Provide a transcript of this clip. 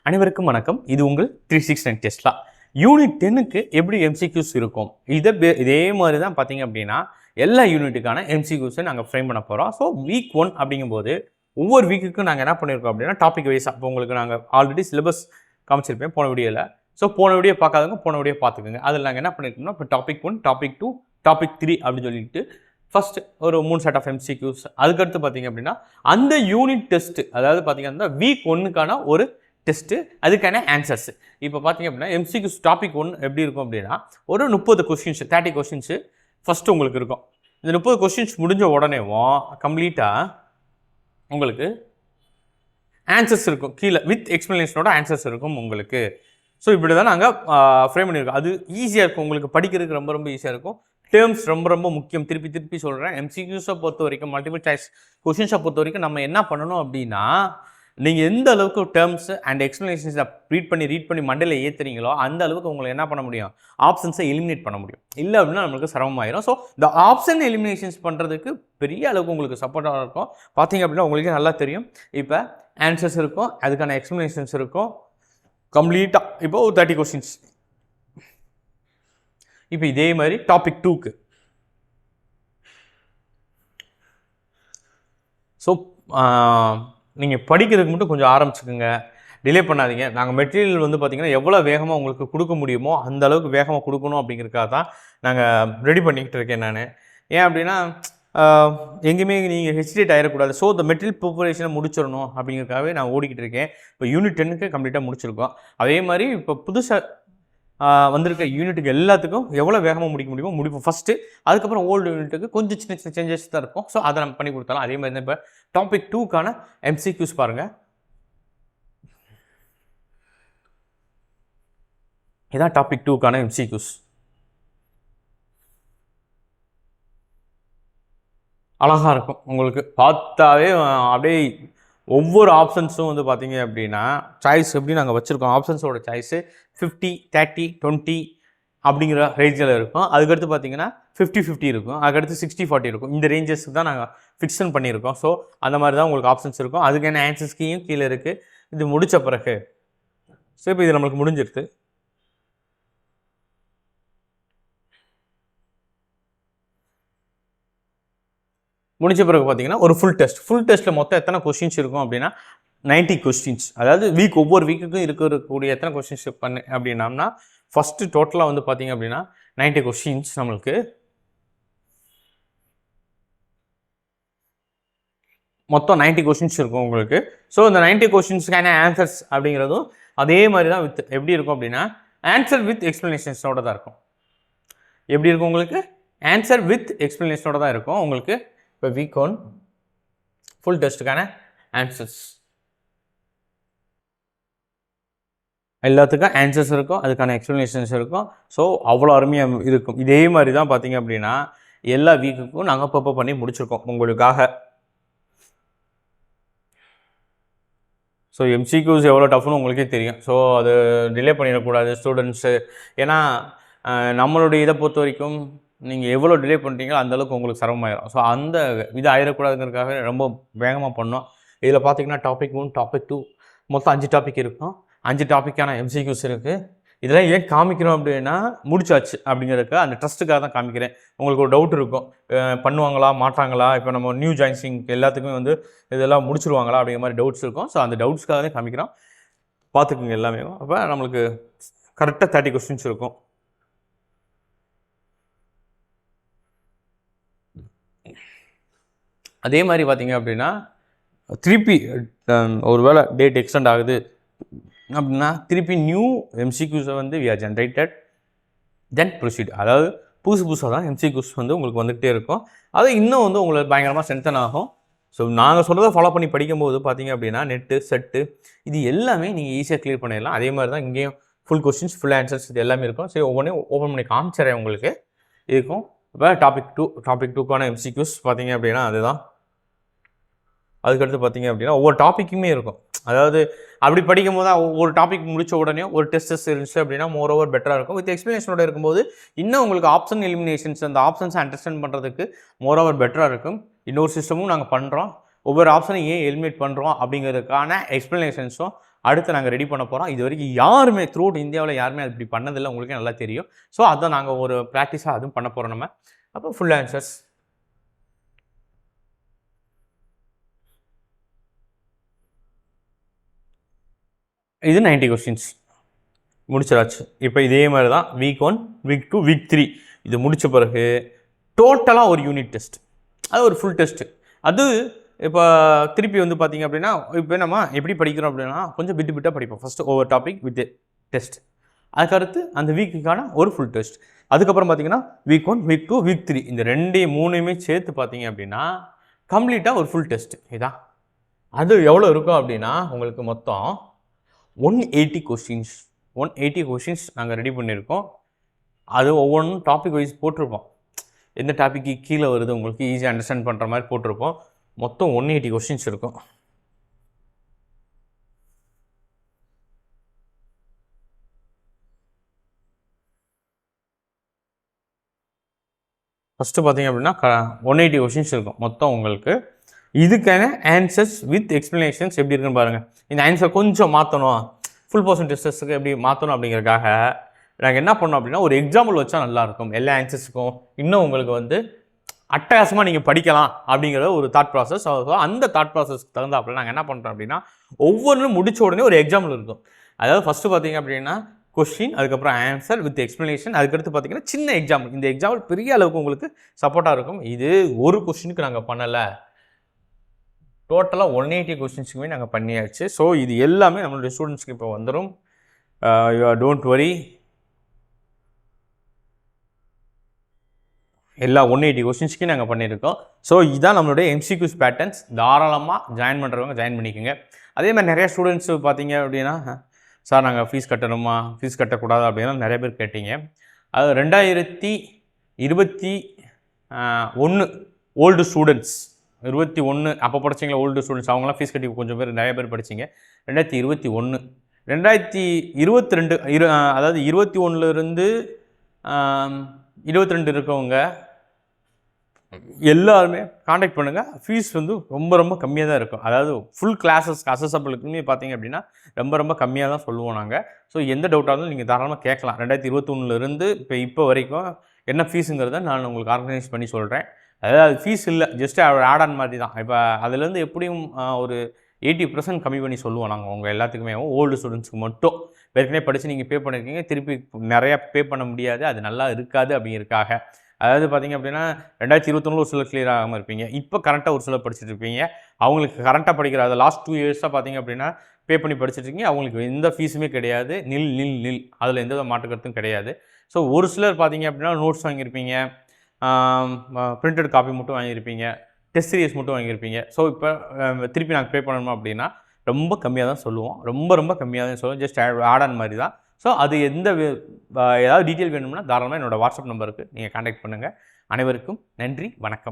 அனைவருக்கும் வணக்கம். இது உங்கள் 369 டெஸ்லா. யூனிட் 10க்கு எப்படி எம்சிக்யூஸ் இருக்கும்? இதே மாதிரி தான் பார்த்தீங்க அப்படின்னா எல்லா யூனிட்டுக்கான எம்சிக்யூஸை நாங்கள் ஃப்ரேம் பண்ண போகிறோம். ஸோ வீக் 1 அப்படிங்கும்போது ஒவ்வொரு வீக்குக்கும் நாங்கள் என்ன பண்ணியிருக்கோம் அப்படின்னா டாபிக் வைஸாக இப்போ உங்களுக்கு நாங்கள் ஆல்ரெடி சிலபஸ் காமிச்சிருப்பேன் போன வீடியோவில். ஸோ போன வீடியோ பார்க்காதவங்க போன வீடியோ பார்த்துக்கோங்க. அதில் நாங்கள் என்ன பண்ணியிருக்கோம்னா இப்போ டாபிக் 1, டாபிக் 2, டாபிக் 3 அப்படின்னு சொல்லிட்டு ஃபர்ஸ்ட் ஒரு 3 செட் ஆஃப் எம்சிக்யூஸ். அதுக்கடுத்து பார்த்தீங்க அப்படின்னா அந்த யூனிட் டெஸ்ட், அதாவது பார்த்தீங்கன்னா வீக் 1க்கான ஒரு டெஸ்ட்டு, அதுக்கான ஆன்சர்ஸ். இப்போ பார்த்தீங்க அப்படின்னா எம்சிக்யூஸ் டாபிக் 1 எப்படி இருக்கும் அப்படின்னா ஒரு 30 கொஸ்டின்ஸ் 30 கொஸ்டின்ஸு ஃபஸ்ட்டு உங்களுக்கு இருக்கும். இந்த 30 கொஸ்டின்ஸ் முடிஞ்ச உடனேவும் கம்ப்ளீட்டாக உங்களுக்கு ஆன்சர்ஸ் இருக்கும் கீழே, வித் எக்ஸ்ப்ளனேஷனோட ஆன்சர்ஸ் இருக்கும் உங்களுக்கு. ஸோ இப்படி தான் நாங்கள் ஃப்ரேம் பண்ணியிருக்கோம். அது ஈஸியாக இருக்கும் உங்களுக்கு, படிக்கிறதுக்கு ரொம்ப ரொம்ப ஈஸியாக இருக்கும். டேர்ம்ஸ் ரொம்ப ரொம்ப முக்கியம். திருப்பி சொல்கிறேன், எம்சிக்யூஸை பொறுத்த வரைக்கும், மல்டிபிள் சாய்ஸ் கொஸ்டின்ஸை பொறுத்த வரைக்கும் நம்ம என்ன பண்ணணும் அப்படின்னா, நீங்கள் எந்த அளவுக்கு டேர்ம்ஸ் அண்ட் எக்ஸ்ப்ளனேஷன்ஸை ரீட் பண்ணி மண்டையில் ஏற்றுறீங்களோ அந்த அளவுக்கு உங்களை என்ன பண்ண முடியும், ஆப்ஷன்ஸை எலிமினேட் பண்ண முடியும். இல்லை அப்படின்னா நம்மளுக்கு சிரமமாயிரும். ஸோ இந்த ஆப்ஷன் எலிமினேஷன்ஸ் பண்ணுறதுக்கு பெரிய அளவுக்கு உங்களுக்கு சப்போர்ட்டாக இருக்கும். பார்த்தீங்க அப்படின்னா உங்களுக்கே நல்லா தெரியும். இப்போ ஆன்சர்ஸ் இருக்கும், அதுக்கான எக்ஸ்ப்ளனேஷன்ஸ் இருக்கும் கம்ப்ளீட்டாக. இப்போ 30 கொஸ்டின்ஸ். இப்போ இதே மாதிரி டாபிக் 2க்கு ஸோ நீங்கள் படிக்கிறதுக்கு மட்டும் கொஞ்சம் ஆரம்பிச்சுக்கோங்க, டிலே பண்ணாதீங்க. நாங்கள் மெட்டீரியல் வந்து பார்த்திங்கன்னா எவ்வளோ வேகமாக உங்களுக்கு கொடுக்க முடியுமோ அந்த அளவுக்கு வேகமாக கொடுக்கணும் அப்படிங்கிறதுக்காக தான் நாங்கள் ரெடி பண்ணிக்கிட்டு இருக்கேன் நான். ஏன் அப்படின்னா எங்கேயுமே நீங்கள் ஹெசிடேட் ஆகிடக்கூடாது. ஸோ இந்த மெட்டீரியல் ப்ரிப்பரேஷனை முடிச்சிடணும் அப்படிங்கிறதுக்காகவே நான் ஓடிக்கிட்டு இருக்கேன். இப்போ யூனிட் 10க்கு கம்ப்ளீட்டாக முடிச்சிருக்கோம். அதே மாதிரி இப்போ புதுசாக வந்திருக்க யூனிட்டுக்கு எல்லாத்துக்கும் எவ்வளோ வேகமாக முடிக்க முடியுமோ முடிப்போம் ஃபஸ்ட்டு. அதுக்கப்புறம் ஓல்டு யூனிட்டுக்கு கொஞ்சம் சின்ன சின்ன சேஞ்சஸ் தான் இருக்கும். ஸோ அதை நம்ம பண்ணி கொடுத்தாலும் அதே மாதிரி தான். இப்போ டாபிக் 2க்கான எம்சிக்யூஸ் பாருங்கள். இதான் டாபிக் 2க்கான எம்சிக்யூஸ். அழகாக இருக்கும் உங்களுக்கு பார்த்தாவே. அப்படியே ஒவ்வொரு ஆப்ஷன்ஸும் வந்து பார்த்தீங்க அப்படின்னா சாய்ஸ் எப்படி நாங்கள் வச்சுருக்கோம், ஆப்ஷன்ஸோட சாய்ஸு 50, 30, 20 அப்படிங்கிற ரேஞ்சில் இருக்கும். அதுக்கடுத்து பார்த்தீங்கன்னா 50-50 இருக்கும். அதுக்கடுத்து 60-40 இருக்கும். இந்த ரேஞ்சஸ்க்கு தான் நாங்கள் ஃபிக்ஷன் பண்ணியிருக்கோம். ஸோ அந்த மாதிரி தான் உங்களுக்கு ஆப்ஷன்ஸ் இருக்கும். அதுக்கான ஆன்சர்ஸ் கீயும் கீழே இருக்குது. இது முடித்த பிறகு ஸோ இப்போ இது நம்மளுக்கு முடிஞ்சிருது. முடிஞ்ச பிறகு பார்த்தீங்கன்னா ஒரு ஃபுல் டெஸ்ட்டில் மொத்தம் எத்தனை கொஸ்டின்ஸ் இருக்கும் அப்படின்னா 90 கொஸ்டின்ஸ். அதாவது ஒவ்வொரு வீக்குக்கும் இருக்கக்கூடிய எத்தனை கொஸ்டின்ஸ் பண்ணு அப்படின்னம்னா ஃபஸ்ட்டு டோட்டலாக வந்து பார்த்தீங்க அப்படின்னா 90 கொஸ்டின்ஸ் நம்மளுக்கு மொத்தம் 90 கொஸ்டின்ஸ் இருக்கும் உங்களுக்கு. ஸோ இந்த 90 கொஸ்டின்ஸ்க்கான ஆன்சர்ஸ் அப்படிங்கிறதும் அதே மாதிரி தான் வித் எப்படி இருக்கும் அப்படின்னா ஆன்சர் வித் எக்ஸ்ப்ளனேஷன்ஸோட தான் இருக்கும். எப்படி இருக்கும் உங்களுக்கு, ஆன்சர் வித் எக்ஸ்ப்ளனேஷனோட தான் இருக்கும் உங்களுக்கு. இப்போ வீக் 1 ஃபுல் டெஸ்ட்டுக்கான ஆன்சர்ஸ் எல்லாத்துக்கும் ஆன்சர்ஸ் இருக்கும், அதுக்கான எக்ஸ்ப்ளனேஷன்ஸ் இருக்கும். ஸோ அவ்வளோ அருமையாக இருக்கும். இதே மாதிரி தான் பார்த்தீங்க அப்படின்னா எல்லா வீக்குக்கும் நாங்கள் ப்ரிப்பேர் பண்ணி முடிச்சிருக்கோம் உங்களுக்காக. ஸோ எம்சிக்யூஸ் எவ்வளோ டஃப்னு உங்களுக்கே தெரியும். ஸோ அது டிலே பண்ணிடக்கூடாது ஸ்டூடெண்ட்ஸு. ஏன்னா நம்மளுடைய இதை பொறுத்த வரைக்கும் நீங்கள் எவ்வளோ டிலே பண்ணுறீங்களோ அந்தளவுக்கு உங்களுக்கு சிரமமாயிரும். ஸோ அந்த இது ஆயிடக்கூடாதுங்கிறதுக்காக ரொம்ப வேகமாக பண்ணோம். இதில் பார்த்தீங்கன்னா டாபிக் 1, டாபிக் 2 மொத்தம் 5 டாபிக் இருக்கும். 5 டாப்பிக்கான எம்சிக்யூஸ் இருக்குது. இதெல்லாம் ஏன் காமிக்கிறோம் அப்படின்னா முடிச்சாச்சு அப்படிங்கிறதுக்கு அந்த ட்ரஸ்ட்டுக்காக தான் காமிக்கிறேன். உங்களுக்கு ஒரு டவுட் இருக்கும், பண்ணுவாங்களா மாட்டாங்களா, இப்போ நம்ம நியூ ஜாயின்ஸிங் எல்லாத்துக்குமே வந்து இதெல்லாம் முடிச்சிருவாங்களா அப்படிங்கிற மாதிரி டவுட்ஸ் இருக்கும். ஸோ அந்த டவுட்ஸ்க்காக தான் காமிக்கிறோம், பார்த்துக்குங்க எல்லாமே. அப்போ நம்மளுக்கு கரெக்டாக 30 கொஸ்டின்ஸ் இருக்கும். அதே மாதிரி பார்த்தீங்க அப்படின்னா திருப்பி ஒரு வேளை டேட் எக்ஸ்டெண்ட் ஆகுது அப்படின்னா திருப்பி நியூ எம்சிக்யூஸை வந்து we are generated then proceed. அதாவது புதுசாக தான் எம்சிக்யூஸ் வந்து உங்களுக்கு வந்துகிட்டே இருக்கும். அது இன்னும் வந்து உங்களுக்கு பயங்கரமாக ஸ்ட்ரென்தன் ஆகும். ஸோ நாங்கள் சொல்கிறத ஃபாலோ பண்ணி படிக்கும்போது பார்த்தீங்க அப்படின்னா நெட்டு செட்டு இது எல்லாமே நீங்கள் ஈஸியாக கிளியர் பண்ணிடலாம். அதே மாதிரி தான் இங்கேயும் ஃபுல் கொஸ்டின்ஸ் ஃபுல் ஆன்சர்ஸ் இது எல்லாமே இருக்கும். சரி ஒவ்வொன்றையும் ஓப்பன் பண்ணி காமிச்சிடறேன் உங்களுக்கு இருக்கும். இப்போ டாபிக் 2க்கான எம்சிக்யூஸ் பார்த்தீங்க அப்படின்னா அதுதான். அதுக்கடுத்து பார்த்தீங்க அப்படின்னா ஒவ்வொரு டாப்பிக்குமே இருக்கும். அதாவது அப்படி படிக்கும் போது ஒரு டாபிக் முடித்த உடனே ஒரு டெஸ்டஸ் இருந்துச்சு அப்படின்னா மோர் ஓவர் பெட்டராக இருக்கும். வித் எக்ஸ்ப்ளனேஷனோட இருக்கும்போது இன்னும் உங்களுக்கு ஆப்ஷன் எலிமினேஷன்ஸ் அந்த ஆப்ஷன்ஸை அண்டர்ஸ்டாண்ட் பண்ணுறதுக்கு மோர் ஓவர் பெட்டராக இருக்கும். இன்னொரு சிஸ்டமும் நாங்கள் பண்ணுறோம். ஒவ்வொரு ஆப்ஷனை ஏன் எலிமினேட் பண்ணுறோம் அப்படிங்கிறதுக்கான எக்ஸ்ப்ளனேஷன்ஸும் அடுத்து நாங்கள் ரெடி பண்ண போகிறோம். இது வரைக்கும் யாருமே த்ரூ அவுட் இந்தியாவில் யாருமே அது இப்படி பண்ணதில்லை, உங்களுக்கே நல்லா தெரியும். ஸோ அதை நாங்கள் ஒரு ப்ராக்டிஸாக அதுவும் பண்ண போகிறோம் நம்ம. அப்போ ஃபுல் ஆன்சர்ஸ் இது 90 கொஸ்டின்ஸ் முடிச்சிடாச்சு. இப்போ இதே மாதிரி தான் வீக் 1, வீக் 2, வீக் 3 இது முடித்த பிறகு டோட்டலாக ஒரு யூனிட் டெஸ்ட், அது ஒரு ஃபுல் டெஸ்ட்டு. அது இப்போ திருப்பி வந்து பார்த்திங்க அப்படின்னா இப்போ நம்ம எப்படி படிக்கிறோம் அப்படின்னா கொஞ்சம் பிட்டாக படிப்போம். ஃபஸ்ட்டு ஒவ்வொரு டாபிக் வித் டெஸ்ட், அதுக்கடுத்து அந்த வீக்குக்கான ஒரு ஃபுல் டெஸ்ட், அதுக்கப்புறம் பார்த்திங்கன்னா வீக் 1, வீக் 2, வீக் 3 இந்த 2 சேர்த்து பார்த்தீங்க அப்படின்னா கம்ப்ளீட்டாக ஒரு ஃபுல் டெஸ்ட். இதான் அது எவ்வளோ இருக்கும் அப்படின்னா உங்களுக்கு மொத்தம் 180 கொஸ்டின்ஸ். 180 கொஸ்டின்ஸ் நாங்கள் ரெடி பண்ணியிருக்கோம். அது ஒவ்வொன்றும் டாபிக் வைஸ் போட்டிருப்போம். எந்த டாப்பிக்கு கீழே வருது உங்களுக்கு ஈஸியாக அண்டர்ஸ்டாண்ட் பண்ணுற மாதிரி போட்டிருப்போம். மொத்தம் 180 கொஸ்டின்ஸ் இருக்கும். ஃபஸ்ட்டு பார்த்தீங்க அப்படின்னா 180 கொஸ்டின்ஸ் இருக்கும் மொத்தம் உங்களுக்கு. இதுக்கான ஆன்சர்ஸ் வித் எக்ஸ்ப்ளனேஷன்ஸ் எப்படி இருக்குன்னு பாருங்கள். இந்த ஆன்சர் கொஞ்சம் மாற்றணும், ஃபுல் பர்சன்ட் டெஸ்டர்ஸுக்கு எப்படி மாற்றணும் அப்படிங்கிறதுக்காக நாங்கள் என்ன பண்ணோம் அப்படின்னா ஒரு எக்ஸாம்பிள் வச்சா நல்லாயிருக்கும். எல்லா ஆன்சர்ஸுக்கும் இன்னும் உங்களுக்கு வந்து அட்டகாசமாக நீங்கள் படிக்கலாம் அப்படிங்கிற ஒரு தாட் ப்ராசஸ். அந்த தாட் ப்ராசஸ்க்கு தகுந்தாப்பில் நாங்கள் என்ன பண்ணுறோம் அப்படின்னா ஒவ்வொன்றும் முடித்த உடனே ஒரு எக்ஸாம்பிள் இருக்கும். அதாவது ஃபஸ்ட்டு பார்த்தீங்க அப்படின்னா கொஸ்டின், அதுக்கப்புறம் ஆன்சர் வித் எக்ஸ்ப்ளனேஷன், அதுக்கடுத்து பார்த்தீங்கன்னா சின்ன எக்ஸாம்பிள். இந்த எக்ஸாம்பிள் பெரிய அளவுக்கு உங்களுக்கு சப்போர்ட்டாக இருக்கும். இது ஒரு கொஸ்டினுக்கு நாங்கள் பண்ணலை, டோட்டலாக 180 கொஸ்டின்ஸுக்குமே நாங்கள் பண்ணியாச்சு. ஸோ இது எல்லாமே நம்மளுடைய ஸ்டூடெண்ட்ஸ்க்கு இப்போ வந்துடும். டோன்ட் வரி, எல்லா 180 கொஸ்டின்ஸ்க்கும் நாங்கள் பண்ணியிருக்கோம். ஸோ இதுதான் நம்மளுடைய எம்சிக்யூஸ் பேட்டர்ன்ஸ். தாராளமாக ஜாயின் பண்ணுறவங்க ஜாயின் பண்ணிக்கோங்க. அதே மாதிரி நிறையா ஸ்டூடெண்ட்ஸ் பார்த்தீங்க அப்படின்னா சார் நாங்கள் ஃபீஸ் கட்டணுமா, ஃபீஸ் கட்டக்கூடாது அப்படின்னா நிறைய பேர் கேட்டீங்க. அது 2021 ஓல்டு ஸ்டூடெண்ட்ஸ் 21 அப்போ படிச்சிங்களா ஓல்டு ஸ்டூடெண்ட்ஸ், அவங்களாம் ஃபீஸ் கட்டி கொஞ்சம் பேர் நிறைய பேர் படிச்சிங்க. 2021 2022 அதாவது 21லேருந்து 22 இருக்கவங்க எல்லாருமே காண்டாக்ட் பண்ணுங்கள். ஃபீஸ் வந்து ரொம்ப ரொம்ப கம்மியாக தான் இருக்கும். அதாவது ஃபுல் கிளாஸஸ் அசஸபிளுக்குமே பார்த்தீங்க அப்படின்னா ரொம்ப ரொம்ப கம்மியாக தான் சொல்லுவோம் நாங்கள். ஸோ எந்த டவுட்டாக இருந்தாலும் நீங்கள் தாராளமாக கேட்கலாம். 2021லேருந்து இப்போ வரைக்கும் என்ன ஃபீஸுங்கிறத நான் உங்களுக்கு ஆர்கனைஸ் பண்ணி சொல்கிறேன். அதாவது ஃபீஸ் இல்லை, ஜஸ்ட் ஆட் ஆன் மாதிரி தான். இப்போ அதுலேருந்து எப்படியும் ஒரு 80% கம்மி பண்ணி சொல்லுவோம் நாங்கள் உங்கள் எல்லாத்துக்குமே. ஓல்டு ஸ்டூடெண்ட்ஸ்க்கு மட்டும் ஏற்கனவே படித்து நீங்கள் பே பண்ணியிருக்கீங்க, திருப்பி நிறையா பே பண்ண முடியாது, அது நல்லா இருக்காது அப்படிங்கிறதுக்காக. அதாவது பார்த்திங்க அப்படின்னா 2021 ஒரு சிலர் கிளியர் ஆகாமல் இருப்பீங்க, இப்போ கரெக்டாக ஒரு சிலர் படிச்சுட்டு இருப்பீங்க. அவங்களுக்கு கரெக்டாக படிக்கிற அது லாஸ்ட் 2 இயர்ஸாக பார்த்திங்க அப்படின்னா பே பண்ணி படிச்சுட்ருக்கீங்க, அவங்களுக்கு எந்த ஃபீஸுமே கிடையாது, நில் அதில் எந்த மாற்றுக்கருத்தும் கிடையாது. ஸோ ஒரு சிலர் பார்த்திங்க அப்படின்னா நோட்ஸ் வாங்கியிருப்பீங்க, பிரிண்டட் காப்பி மட்டும் வாங்கியிருப்பீங்க, டெஸ்ட் சீரியஸ் மட்டும் வாங்கியிருப்பீங்க. ஸோ இப்போ திருப்பி நாங்கள் பே பண்ணணுமா அப்படின்னா ரொம்ப கம்மியாக தான் சொல்லுவோம், ரொம்ப கம்மியாக தான் சொல்லுவோம், ஜஸ்ட் ஆட் ஆன் மாதிரி தான். ஸோ அது ஏதாவது டீட்டெயில் வேணும்னா தாராளமாக என்னோடய வாட்ஸ்அப் நம்பருக்கு நீங்கள் கான்டாக்ட் பண்ணுங்கள். அனைவருக்கும் நன்றி, வணக்கம்.